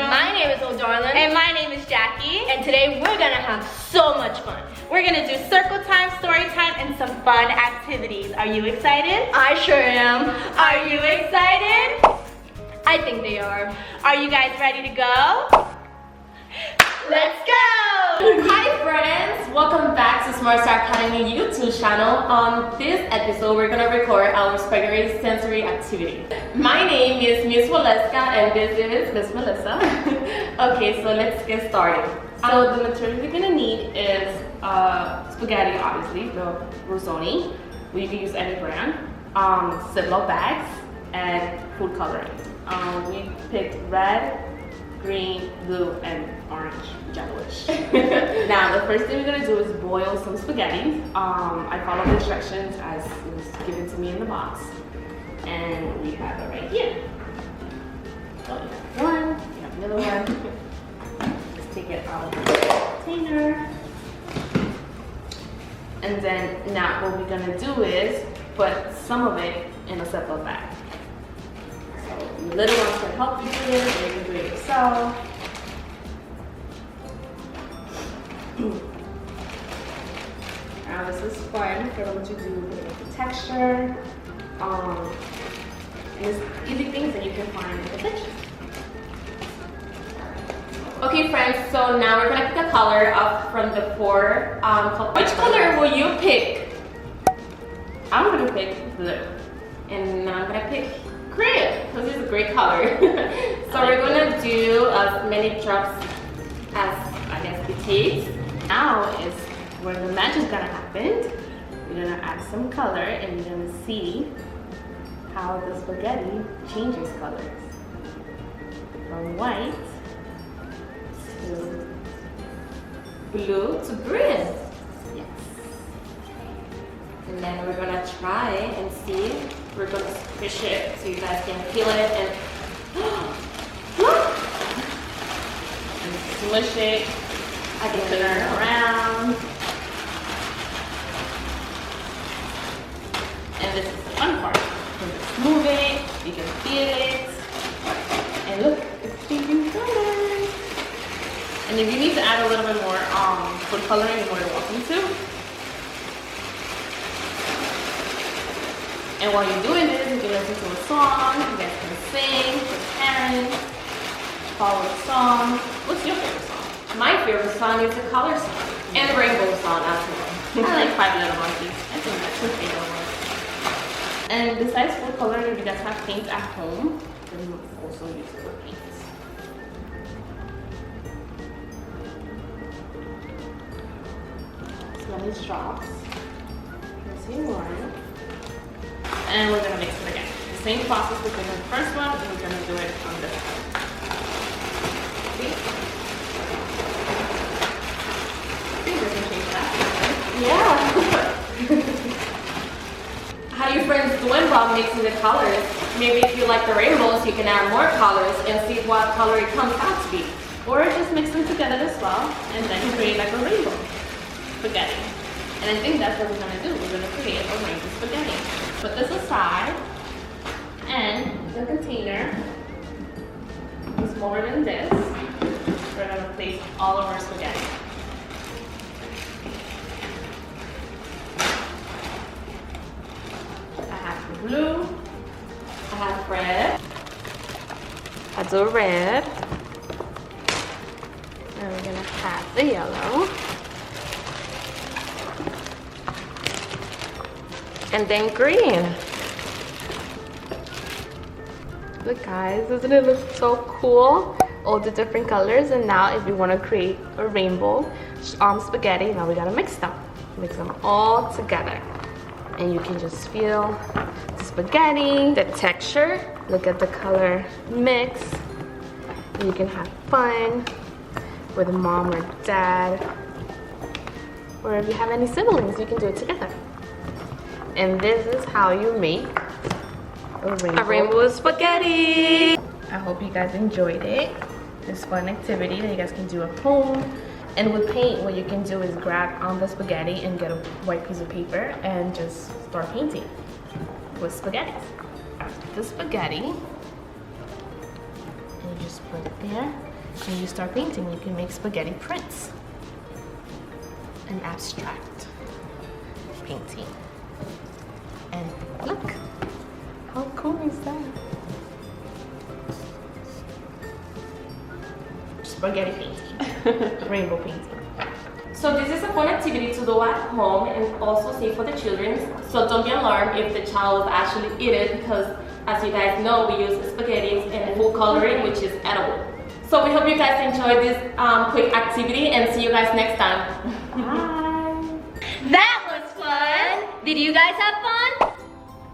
My name is O'Darlin. And my name is Jackie. And today we're gonna have so much fun. We're gonna do circle time, story time, and some fun activities. Are you excited? I sure am. Are you excited? I think they are. Are you guys ready to go? Let's go! Hi friends! Welcome back to Smart Star Academy YouTube channel. On this episode, we're gonna record our spaghetti sensory activity. My name is Miss Waleska and this is Miss Melissa. Okay, so let's get started. So the material we're gonna need is spaghetti, obviously, the Rosoni. You can use any brand. Ziploc bags and food coloring. We picked red, green, blue, and orange, yellowish. Now, the first thing we're gonna do is boil some spaghetti. I followed the instructions as it was given to me in the box. And we have it right here. So you have one, you have another one. Just take it out of the container. And then now what we're gonna do is put some of it in a Ziploc bag. So the little ones can help you do it, or you can do it yourself. Now this is fun for them to do with the texture. And it's easy things that you can find in the pictures. Okay friends, so now we're gonna pick a color up from the four colors. Which color will you pick? I'm gonna pick blue. And I'm gonna pick green, because it's a great color. So we're gonna do as many drops as I guess it takes. Now is where the magic is gonna happen. We're gonna add some color and you're gonna see how the spaghetti changes colors. From white to blue to green. Yes. And then we're gonna try and see. We're gonna squish it so you guys can feel it and smush it. I can turn it around. And this is the fun part. You can just move it, you can feel it. And look, it's changing colors. And if you need to add a little bit more food coloring, you're more than welcome to. And while you're doing this, you can listen to a song, you guys can sing with parents, follow the song. What's your favorite song? My favorite song is the color song and the rainbow song as well. I like Five Little Monkeys. I think that's my favorite one. And besides food coloring, if you guys have paint at home, then you can also use it for paint. So let me drops. Here's here one. And we're gonna mix it again. The same process we did in the first one, and we're gonna do it on this one. See? Yeah. How your friends doing while mixing the colors? Maybe if you like the rainbows, you can add more colors and see what color it comes out to be. Or just mix them together as well, and then you create like a rainbow spaghetti. And I think that's what we're gonna do. We're gonna create a rainbow spaghetti. Put this aside, and the container is smaller than this. We're gonna place all of our spaghetti. Blue, I have red, I do red, and we're gonna have the yellow, and then green. Look guys, doesn't it look so cool? All the different colors. And now if you want to create a rainbow spaghetti, now we gotta mix them all together. And you can just feel the spaghetti, the texture. Look at the color mix. And you can have fun with mom or dad. Or if you have any siblings, you can do it together. And this is how you make a rainbow spaghetti. I hope you guys enjoyed it. This fun activity that you guys can do at home. And with paint, what you can do is grab on the spaghetti and get a white piece of paper and just start painting with spaghetti. The spaghetti, and you just put it there. and you start painting. You can make spaghetti prints. An abstract painting. And look, how cool is that? Spaghetti painting, rainbow painting. So this is a fun activity to do at home and also safe for the children. So don't be alarmed if the child will actually eat it, because as you guys know, we use spaghetti and food coloring, which is edible. So we hope you guys enjoyed this quick activity and see you guys next time. Bye. That was fun. Did you guys have fun?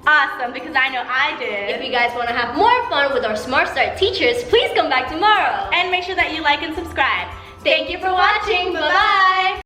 Awesome, because I know I did. If you guys want to have more fun with our Smart Start teachers, please come back tomorrow. And make sure that you like and subscribe. Thank you for watching. Bye-bye.